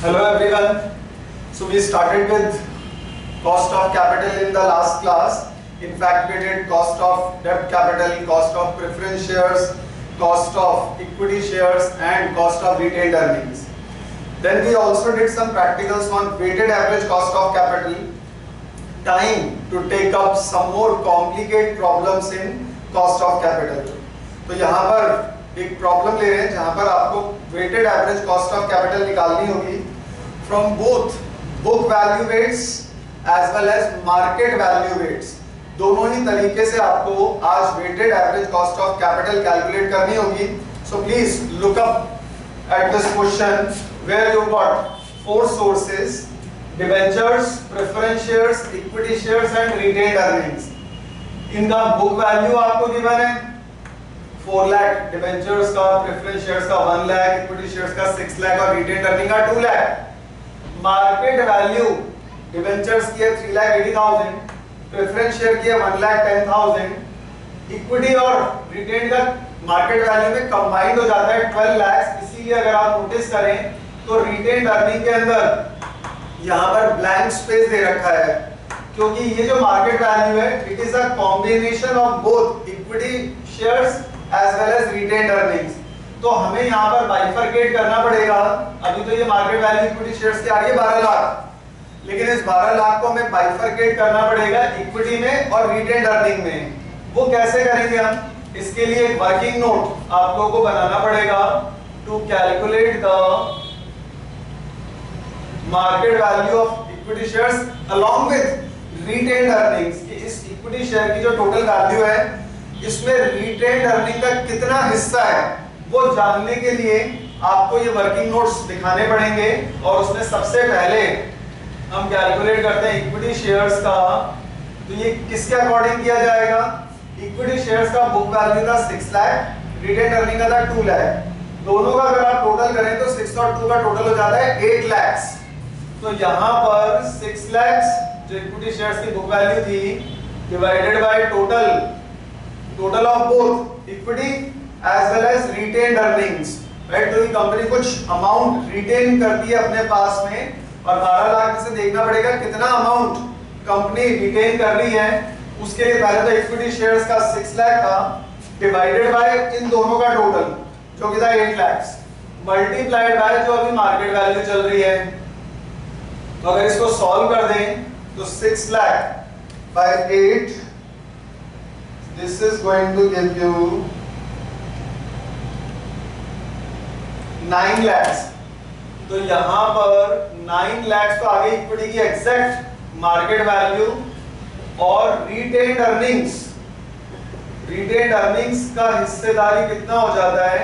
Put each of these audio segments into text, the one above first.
Hello everyone. So we started with cost of capital in the last class. In fact, we did cost of debt capital, cost of preference shares, cost of equity shares and cost of retained earnings. Then we also did some practicals on weighted average cost of capital. Time to take up some more complicated problems in cost of capital. तो यहाँ पर एक problem ले रहे हैं जहाँ पर आपको weighted average cost of capital निकालनी होगी from both book value weights as well as market value weights. दोनों ही तरीके से आपको आज weighted average cost of capital calculate करनी होगी। So please look up at this question where you got four sources: debentures, preference shares, equity shares and retained earnings. इनका book value आपको गिवन है 4 लाख, डिबेंचर्स का, प्रेफरेंस शेयर्स का 1 lakh, equity shares का 6 लाख और retained earning का 2 लाख। मार्केट वैल्यू डिबेंचर्स की है 3,80,000, प्रेफरेंस शेयर की है 1,10,000, इक्विटी और रिटेन्ड का मार्केट वैल्यू में कंबाइंड हो जाता है 12 लाख। इसीलिए अगर आप नोटिस करें तो रिटेन्ड अर्निंग के अंदर यहाँ पर ब्लैंक स्पेस दे रखा है क्योंकि ये जो मार्केट वैल्यू है it is a combination of both equity shares as well as retained earnings. तो हमें यहाँ पर बाइफरकेट करना पड़ेगा। अभी तो ये मार्केट वैल्यू इक्विटी शेयर्स की आ रही है 12 लाख, लेकिन इस 12 लाख को हमें बाइफरकेट करना पड़ेगा इक्विटी में और रिटेन्ड अर्निंग में। वो कैसे करेंगे हम? इसके लिए एक वर्किंग नोट आप लोगों को बनाना पड़ेगा to calculate the market value of equity shares along with retained earnings. इस इक्विटी शेयर की जो टोटल वैल्यू है इसमें रिटेन्ड अर्निंग का कितना हिस्सा है वो जानने के लिए आपको ये वर्किंग नोट्स दिखाने पड़ेंगे। और उसमें सबसे पहले हम कैलकुलेट करते हैं इक्विटी शेयर्स का। तो ये किसके अकॉर्डिंग किया जाएगा? इक्विटी शेयर्स का बुक वैल्यू था 6 लाख, रिटेन्ड अर्निंग का था 2 लाख। दोनों का अगर आप टोटल करें तो 6 और 2 का टोटल हो जाता है 8 लाख। तो यहाँ पर 6 लाख जो इक्विटी शेयर्स की बुक वैल्यू थी divided by total of both equity as well as retained earnings, right. तो ये कंपनी कुछ अमाउंट रिटेन करती है अपने पास में और 12 लाख में से देखना पड़ेगा कितना अमाउंट कंपनी रिटेन कर रही है। उसके लिए पहले तो इक्विटी शेयर्स का 6 लाख था डिवाइडेड बाय इन दोनों का टोटल जो कि था 8 लाख मल्टीप्लाइड बाय जो अभी मार्केट वैल्यू चल रही है। तो अगर इसको सॉल्व कर दें तो 6 lakh by 8, this is going to give you 9 lakhs। तो यहां पर 9 lakhs तो आगे इक्विटी की एग्जैक्ट मार्केट वैल्यू और रिटेन्ड अर्निंग्स का हिस्सेदारी कितना हो जाता है?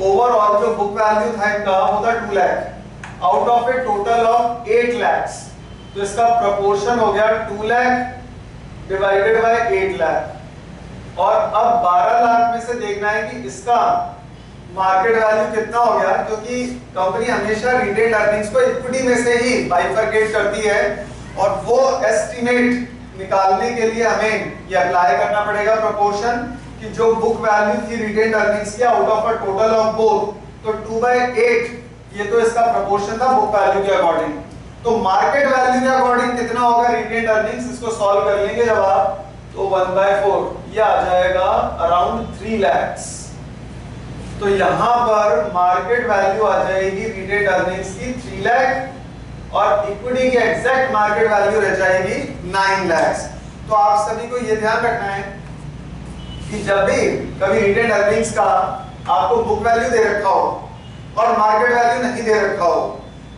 ओवरऑल जो बुक वैल्यू था इनका वो था 2 lakh out of A total of 8 lakhs। तो इसका प्रोपोर्शन हो गया 2 लाख डिवाइडेड बाय 8 लाख। और अब 12 लाख में से देखना है कि इसका मार्केट वैल्यू कितना हो गया, क्योंकि कंपनी हमेशा रिटेन्ड अर्निंग्स को इक्विटी में से ही बाइफरकेट करती है और वो एस्टिमेट निकालने के लिए हमें ये अप्लाई करना पड़ेगा प्रोपोर्शन कि जो बुक वैल्यू थी रिटेन्ड अर्निंग्स की out of a total of both, तो 2/8 ये तो इसका प्रोपोर्शन था बुक वैल्यू के अकॉर्डिंग। तो मार्केट वैल्यू के अकॉर्डिंग कितना होगा रिटेन्ड अर्निंग्स? इसको सॉल्व कर लेंगे जब आप तो 1/4 ये आ जाएगा अराउंड 3 lakhs। तो यहां पर मार्केट वैल्यू आ जाएगी रिटेन्ड अर्निंग्स की 3 लाख और इक्विटी की एग्जैक्ट मार्केट वैल्यू रह जाएगी 9 lakhs। तो आप सभी को ये ध्यान रखना है कि जब भी कभी रिटेन्ड अर्निंग्स का आपको बुक वैल्यू दे रखा हो और मार्केट वैल्यू नहीं दे रखा हो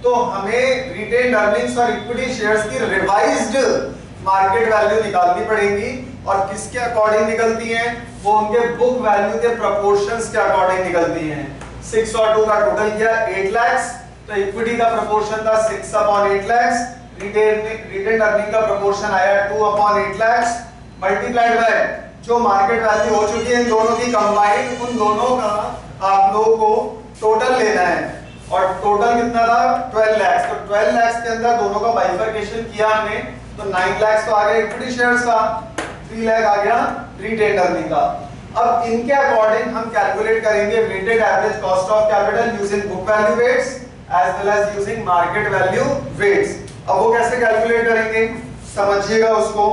तो हमें रिटेन्ड अर्निंग्स और इक्विटी शेयर्स की रिवाइज्ड मार्केट वैल्यू निकालनी पड़ेगी। और किसके अकॉर्डिंग निकलती हैं? वो उनके बुक वैल्यू के प्रोपोर्शंस के अकॉर्डिंग निकलती हैं। 6 और 2 का टोटल किया 8 lakhs, तो इक्विटी का प्रोपोर्शन था 6/8 lakhs, रिटेन्ड अर्निंग का प्रोपोर्शन आया 2/8 lakhs मल्टीप्लाइड बाय जो मार्केट वैल्यू हो चुकी है इन दोनों की कंबाइंड, उन दोनों का आप लोगों को टोटल लेना है। और टोटल कितना था? 12 lakhs। तो 12 lakhs के अंदर दोनों का बाइफरकेशन किया हमने तो 9 lakhs तो आ गया इक्विटी शेयर्स का, 3 लाख आ गया रिटेन्ड अर्निंग का। अब इनके अकॉर्डिंग हम कैलकुलेट करेंगे weighted average cost of capital using book value weights as well as using market value weights. अब वो कैसे कैलकुलेट करेंगे समझिएगा उसको।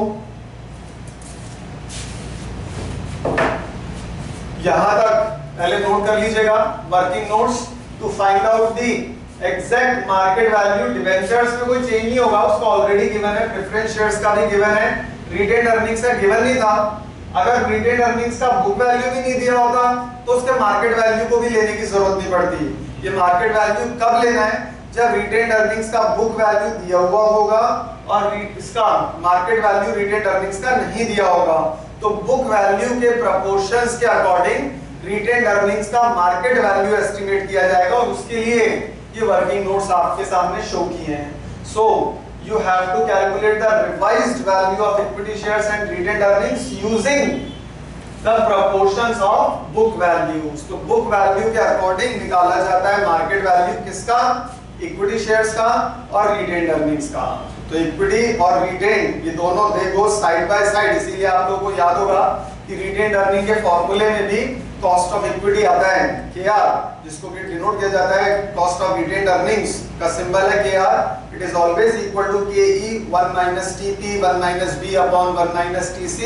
यहां तक पहले नोट कर लीजिएगा working notes. To find out the exact market value, debentures में कोई चेंज नहीं होगा, उसका ऑलरेडी गिवन है, प्रेफरेंस शेयर्स का भी गिवन है, रिटेन्ड अर्निंग्स का गिवन नहीं था। अगर रिटेन्ड अर्निंग्स का बुक वैल्यू भी नहीं दिया होता तो उसके मार्केट वैल्यू को भी लेने की जरूरत नहीं पड़ती। ये मार्केट वैल्यू कब लेना है, जब रिटेन्ड अर्निंग्स का बुक वैल्यू दिया हुआ होगा और इसका मार्केट वैल्यू रिटेन्ड अर्निंग्स का नहीं दिया होगा। तो बुक वैल्यू के प्रोपोर्शंस के अकॉर्डिंग रिटेन्ड अर्निंग्स का मार्केट वैल्यू एस्टिमेट किया जाएगा और उसके लिए ये वर्किंग नोट्स आपके सामने शो किए हैं। सो you have to calculate the revised value of equity shares and retained earnings using the proportions of book values। तो book value के अकॉर्डिंग निकाला जाता है मार्केट वैल्यू किसका, इक्विटी शेयर्स का और retained earnings का। तो इक्विटी और रिटेन ये दोनों दे गो साइड बाय साइड, इसीलिए आप लोगों को याद होगा कि रिटेन्ड अर्निंग के फॉर्मूले में भी कॉस्ट ऑफ इक्विटी आता है KR, जिसको कि डिनोट किया जाता है कॉस्ट ऑफ रिटेन्ड अर्निंग्स का सिंबल है KR। It is always equal to KE 1 TP 1 B upon 1 TC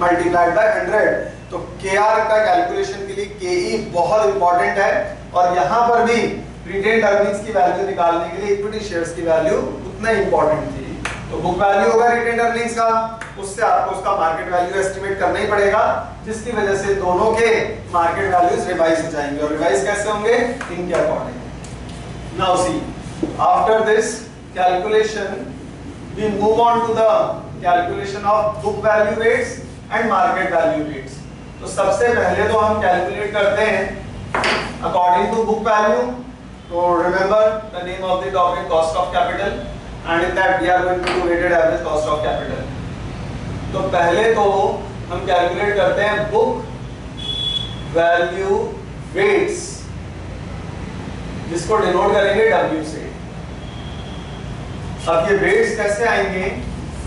multiplied by 100। तो KR का कैलकुलेशन के लिए KE बहुत इंपॉर्टेंट है और यहाँ पर भी रिटेन्ड अर्निंग्स की वैल्यू निकालने के लिए इक्विटी शेयर्स की वैल्यू उतना इंपॉर्टेंट थी। तो बुक वैल्यू होगा रिटेन्ड अर्निंग्स का, उससे आपको उसका मार्केट वैल्यू एस्टिमेट करना ही पड़ेगा, जिसकी वजह से दोनों के मार्केट वैल्यूज रिवाइज हो जाएंगे। और रिवाइज कैसे होंगे, इनके according. Now see after this calculation we move on to the calculation of book value weights and market value weights. तो सबसे पहले तो हम कैलकुलेट करते हैं अकॉर्डिंग टू बुक वैल्यू। तो remember the name of the topic cost of capital, and in that we are going to do weighted average cost of capital। तो पहले तो हम कैलकुलेट करते हैं बुक वैल्यू वेट्स, जिसको डिनोट करेंगे W से। अब ये वेट्स कैसे आएंगे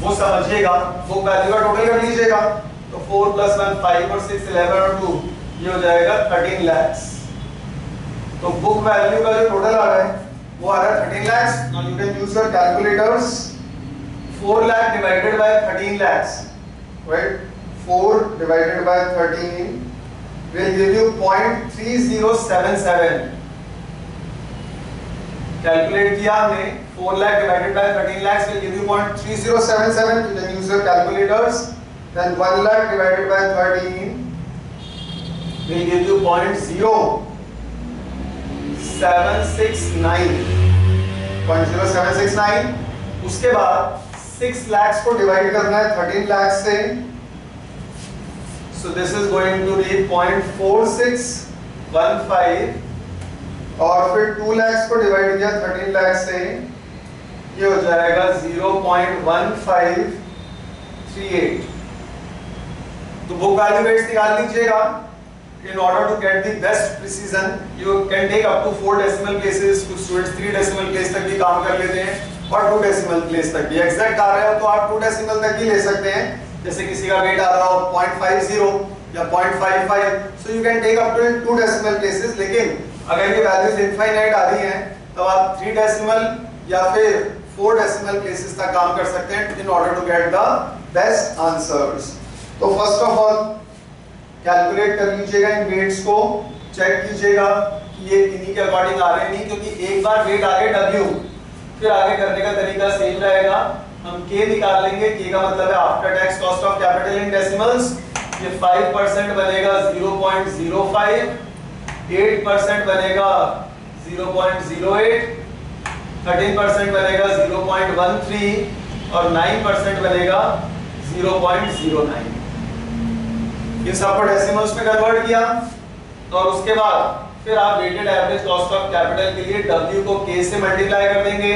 वो समझिएगा। बुक वैल्यू का टोटल कर लीजिएगा, तो 4 + 1 5 और 6 11 और 2 ये हो जाएगा 13 लाख। तो बुक वैल्यू का जो टोटल आ रहा है वो आ रहा है 13 lakhs। Now you can use your calculators। 4 lakh divided by 13 lakhs, right? 4 divided by 13 will give you 0.3077। Calculate किया हमने, 4 lakh divided by 13 lakhs will give you 0.3077। You can use your calculators। Then 1 lakh divided by 13 will give you 0.0769। उसके बाद 6 lakhs को divide करना है 13 लाख से, so this is going to be 0.4615 और फिर 2 lakhs को डिवाइड किया 13 लाख से, ये हो जाएगा 0.1538। तो बुक वैल्यू वेट्स निकाल लीजिएगा। In order to get the best precision, you can take up to 4 decimal places। कुछ स्टूडेंट्स 3 decimal place तक भी काम कर लेते हैं और 2 decimal place तक भी। एग्जैक्ट आ रहा है तो आप 2 decimal तक भी ले सकते हैं, जैसे किसी का वेट आ रहा हो 0.50 या 0.55, so you can take up to 2 decimal places। लेकिन अगर ये वैल्यूज इनफाइनाइट आ रही हैं तब आप 3 decimal या फिर 4 decimal places तक काम कर सकते हैं in order to get the best answers। तो फर्स्ट ऑफ ऑल कैलकुलेट कर लीजिएगा इन वेट्स को, चेक कीजिएगा कि ये इन्हीं के अकॉर्डिंग आ रहे हैं नहीं, क्योंकि एक बार वेट आ गए W, फिर आगे करने का तरीका सेम रहेगा। हम K निकाल लेंगे। K का मतलब है after tax cost of capital in decimals. ये 5% बनेगा 0.05, 8% बनेगा 0.08, 13% बनेगा 0.13 और 9% बनेगा 0.09। ये सब को डेसिमल्स में कन्वर्ट किया और उसके बाद फिर आप weighted average cost of capital के लिए W को K से मल्टीप्लाई कर देंगे,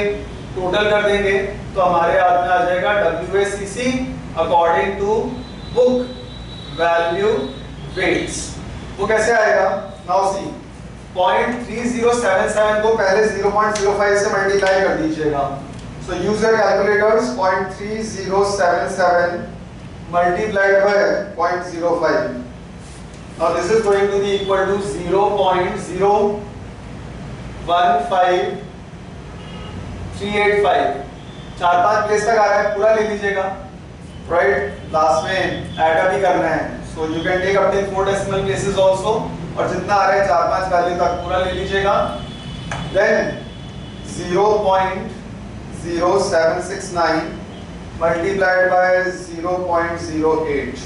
टोटल कर देंगे, तो हमारे हाथ में आ जाएगा WACC according to book value weights. वो कैसे आएगा, नाउ सी 0.3077 को पहले 0.05 से मल्टीप्लाई कर दीजिएगा। So use your calculators. 0.3077 multiplied by 0.05। Now this is going to be equal to 0.015 385, 4-5 place तक आ रहा है, पूरा ले लीजिएगा, राइट। लास्ट में ऐड अप ही करना है, so you can take up till 4 decimal places also, और जितना आ रहा है 4-5 वैल्यू तक पूरा ले लीजिएगा। Then 0.0769 multiplied by 0.08,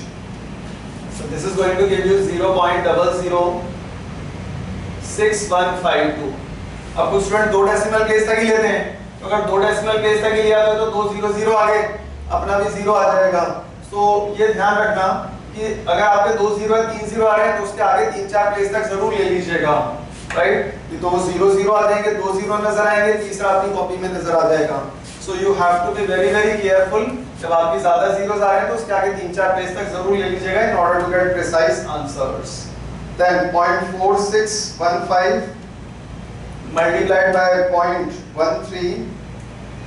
so this is going to give you 0.006152। अब कुछ स्टूडेंट 2 डेसिमल प्लेस तक ही लेते हैं, तो अगर 2 डेसिमल प्लेस तक ही लिया तो 2 0 0 आगे अपना भी 0 आ जाएगा। तो ये ध्यान रखना कि अगर आपके 2 0 या 3 0 आ रहे हैं तो उसके आगे 3-4 प्लेस तक जरूर ले लीजिएगा, राइट। ये 2 0 0 आ जाएंगे, 2 0 नजर आएंगे, तीसरा अपनी कॉपी में नजर आ जाएगा। So you have to be very very careful, जब आपकी ज्यादा जीरोस आ रहे हैं तो उसके आगे 3-4 प्लेस तक जरूर ले लीजिएगा in order to get precise answers. Then 0.4615 multiplied by 0.13,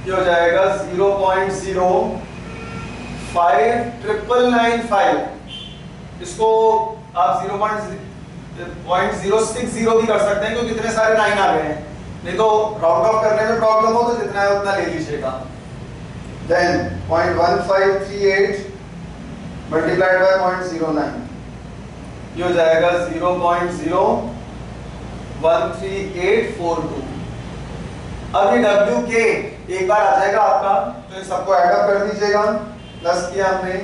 ये हो जाएगा 0.059995। इसको आप 0.060 भी कर सकते हैं क्योंकि कितने सारे 9 आ गए हैं, नहीं तो राउंड ऑफ करने में प्रॉब्लम हो तो जितना है उतना ले लीजिएगा। देन 0.1538 मल्टीप्लाइड बाय 0.09, ये हो जाएगा 0.0138842। अब ये WK एक बार आ जाएगा आपका, तो इन सबको ऐड अप कर दीजिएगा। प्लस किया हमने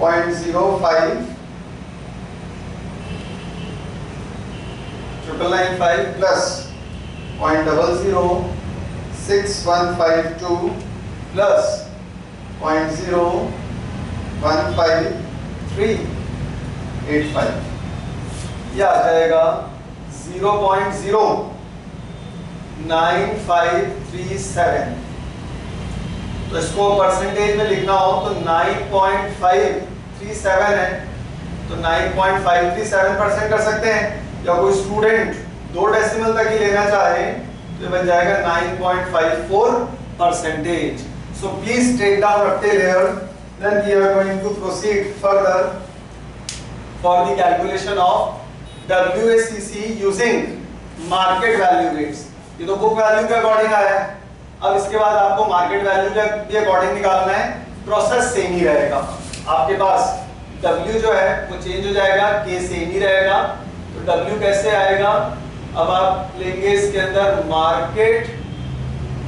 0.05995 प्लस 0.006152 प्लस 0.015385, ये आ जाएगा 0.09537। तो इसको परसेंटेज में लिखना हो तो 9.537 है, तो 9.537% कर सकते हैं, या कोई स्टूडेंट 2 डेसिमल तक ही लेना चाहे तो बन जाएगा 9.54%। So please take down rectal here, then we are going to proceed further for the calculation of WACC using market value rates। ये तो बुक वैल्यू के अकॉर्डिंग आया है, अब इसके बाद आपको मार्केट वैल्यू के अकॉर्डिंग निकालना है। प्रोसेस सेम ही रहेगा, आपके पास W जो है वो चेंज हो जाएगा, K सेम ही रहेगा। तो W कैसे आएगा, अब आप लेंगे इसके अंदर market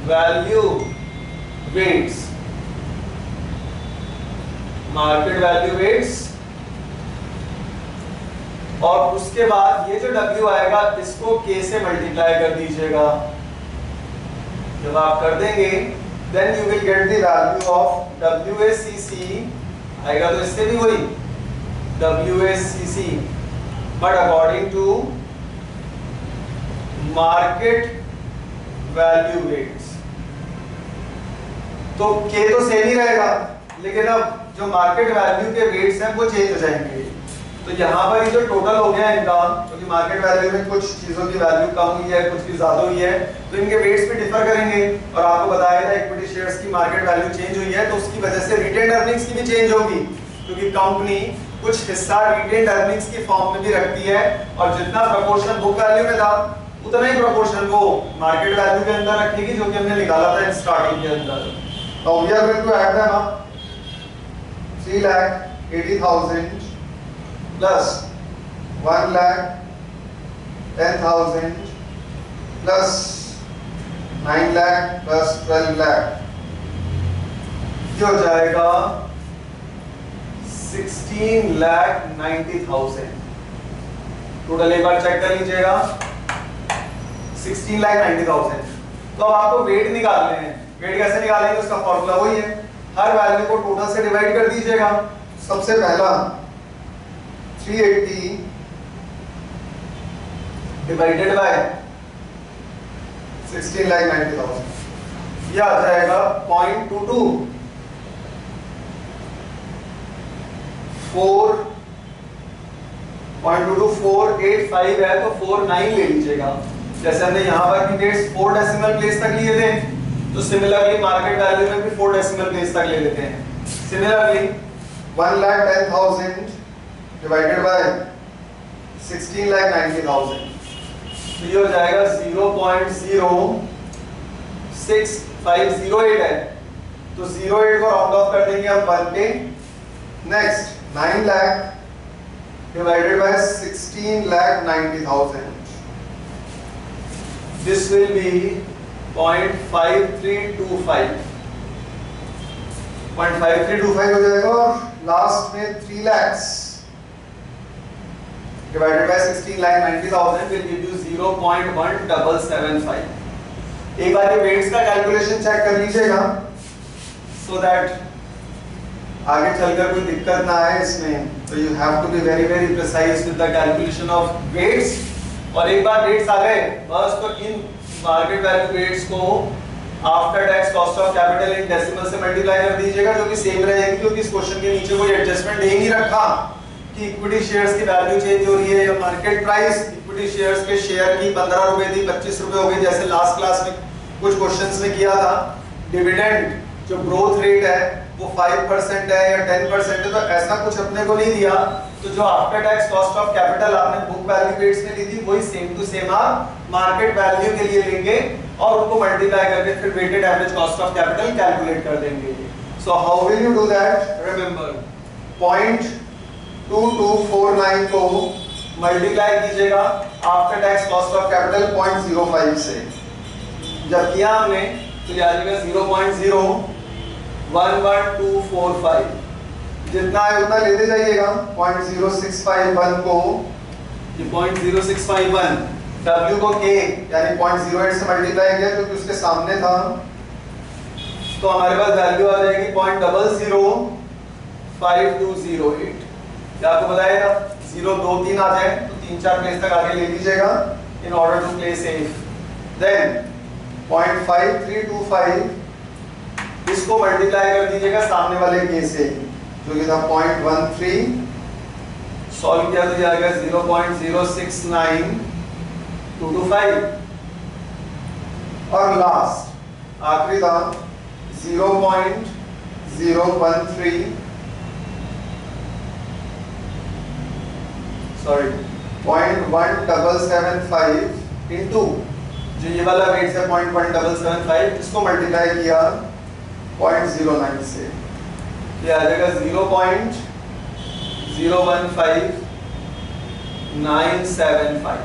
value weights, market value weights, और उसके बाद ये जो W आएगा इसको K से मल्टीप्लाई कर दीजिएगा। जब आप कर देंगे then you will get the value of WACC, आएगा तो इससे भी वही WACC but according to market value weights. तो K तो सेम ही रहेगा, लेकिन अब जो मार्केट वैल्यू के वेट्स हैं वो चेंज हो जाएंगे। तो यहाँ पर ये जो टोटल हो गया इनका, क्योंकि मार्केट वैल्यू में कुछ चीजों की वैल्यू कम हुई है, कुछ की ज्यादा हुई है, तो इनके वेट्स भी डिफर करेंगे। और आपको बताया था इक्विटी शेयर्स की मार्केट वैल्यू चेंज हुई है, तो उसकी वजह से रिटेन्ड अर्निंग्स की भी चेंज होगी, क्योंकि कंपनी कुछ हिस्सा रिटेन्ड अर्निंग्स की फॉर्म में भी रखती है, और जितना प्रोपोर्शन बुक वैल्यू में था उतना ही प्रोपोर्शन वो मार्केट वैल्यू के अंदर रखेगी, जो कि हमने निकाला था स्टार्टिंग के अंदर। तो we are going to add them up 3,80,000 plus 1,10,000 plus 9 lakh plus 12 lakh, ये हो जाएगा 16,90,000। टोटल एक बार चेक कर लीजिएगा, 16,90,000। तो अब आपको वेट निकालने हैं। वेट कैसे निकालेंगे, उसका फॉर्मूला वही है, हर वैल्यू को टोटल से डिवाइड कर दीजिएगा। सबसे पहला 380 डिवाइडेड बाय 16,90,000, यह आ जाएगा 0.22 4.22485 है, तो 49 ले लीजिएगा। जैसे हमने यहाँ पर भी डेट्स 4 डेसिमल प्लेस तक लिए थे, तो सिमिलरली मार्केट वैल्यू में भी 4 डेसिमल प्लेस तक ले लेते हैं। सिमिलरली 1,10,000 डिवाइडेड बाय 16,90,000, तो ये हो जाएगा 0.0 0.6508 है, तो 08 को राउंड ऑफ कर देंगे हम 1 पे। Next 9 lakh divided by 16,90,000, this will be 0.5325 0.5325 हो जाएगा। और लास्ट में 3 lakh divided by 16,90,000 will give you 0.1775। एक बार ये वेट्स का कैलकुलेशन चेक कर लीजिएगा so that आगे चलकर कोई दिक्कत ना आए इसमें। तो you have to be very very precise with the calculation of weights। और एक बार वेट्स आ गए बस, तो इन मार्केट वैल्यू वेट्स को after tax cost of capital in decimal से मल्टीप्लाई कर दीजिएगा, जो कि सेम रहेगी, क्योंकि इस क्वेश्चन के नीचे कोई एडजस्टमेंट दे ही नहीं रखा कि इक्विटी शेयर्स की वैल्यू चेंज हो रही है या मार्केट प्राइस इक्विटी शेयर्स के शेयर की 15 रुपए थी 25 रुपए हो गई, जैसे लास्ट क्लास में कुछ क्वेश्चंस में किया था। डिविडेंड जो ग्रोथ रेट है वो 5% है या 10% है, तो ऐसा कुछ अपने को नहीं दिया। तो जो after tax cost of capital आपने बुक वैल्यू वेट्स में ली थी वही सेम टू सेम आप मार्केट वैल्यू के लिए लेंगे और उनको मल्टीप्लाई करके फिर weighted average cost of capital calculate कर देंगे। So how will you do that? Remember 0.2249 को मल्टीप्लाई कीजिएगा after tax cost of capital 0.05 से। जब किया हमने तो ये आ जाएगा 0.011245, जितना है उतना लेते जाइएगा। 0.0651 को ये 0.0651 W को K यानी 0.08 से मल्टीप्लाई किया क्योंकि उसके सामने था, तो हमारे पास वैल्यू आ जाएगी 0.005208। क्या आपको बताया था 0 2 3 आ जाए तो 3 4 प्लेस तक आगे ले लीजिएगा in order to play safe. Then 0.5325 इसको मल्टीप्लाई कर दीजिएगा सामने वाले के से, जो कि था 0.13। सॉल्व किया तो ये आ गया 0.069225 और लास्ट आखिरी था 0.013 सॉरी 0.1775 इनटू जो ये वाला वेट है 0.1775, इसको मल्टीप्लाई किया 0.09 से, ये आ जाएगा 0.015975।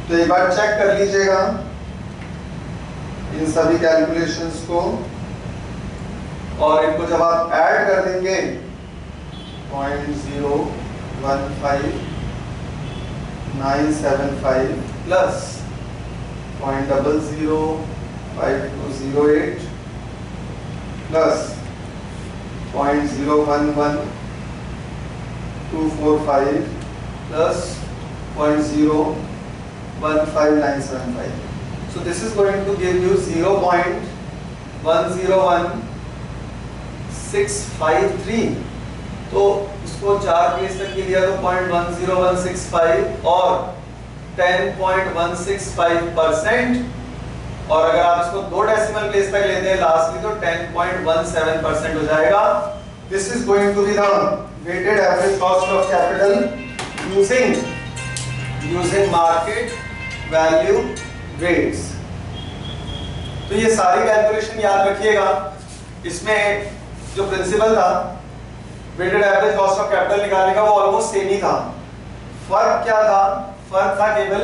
तो एक बार चेक कर लीजिएगा इन सभी कैलकुलेशंस को, और इनको जब आप ऐड कर देंगे 0.015975 plus 0.005208 plus 0.011245 plus 0.015975। So this is going to give you 0.101653। तो इसको 4 प्लेस तक के लिया तो 0.10165 और 10.165%, और अगर आप इसको 2 डेसिमल प्लेस तक लेते हैं लास्टली तो 10.17% हो जाएगा। This is going to be the weighted average cost of capital using market value weights. तो ये सारी कैलकुलेशन याद रखिएगा। इसमें जो प्रिंसिपल था weighted average cost of capital निकालने का वो ऑलमोस्ट सेम ही था। फर्क क्या था? फर्क था केवल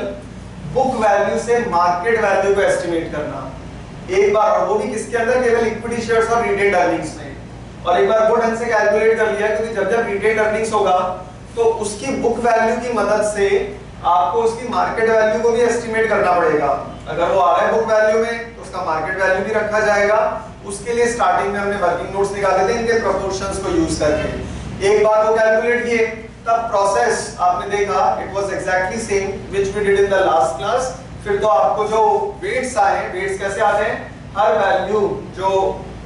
बुक वैल्यू से मार्केट वैल्यू को एस्टिमेट करना एक बार, और वो भी किसके अंदर? केवल इक्विटी शेयर्स और रिटेन्ड अर्निंग्स में। और एक बार वो ढंग से कैलकुलेट कर लिया, क्योंकि जब जब रिटेन्ड अर्निंग्स होगा तो उसकी बुक वैल्यू की मदद से आपको उसकी मार्केट वैल्यू को भी एस्टिमेट करना पड़ेगा। अगर वो आ रहा है बुक वैल्यू में तो उसका मार्केट वैल्यू भी रखा जाएगा। उसके लिए स्टार्टिंग में हमने वर्किंग नोट्स निकाले थे इनके प्रोपोर्शंस को यूज करके। एक बार वो कैलकुलेट किए तब प्रोसेस आपने देखा it was exactly same which we did in the last class. फिर तो आपको जो वेट्स आए, वेट्स कैसे आते हैं? हर वैल्यू जो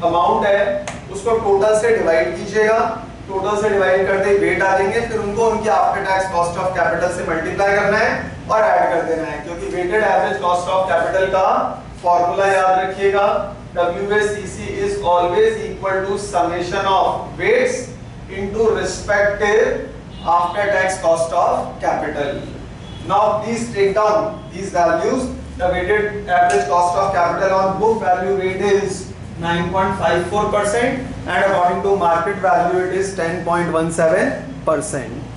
अमाउंट है उसको टोटल से डिवाइड कीजिएगा, टोटल से डिवाइड करते ही वेट आ जाएंगे, फिर उनको उनकी after tax cost of capital से मल्टीप्लाई करना है और ऐड कर देना है। क्योंकि weighted average cost of capital का फॉर्मूला याद रखिएगा, WACC is always equal to summation of weights into respective after tax cost of capital. Now please take down these values the weighted average cost of capital on book value rate is 9.54% and according to market value it is 10.17%.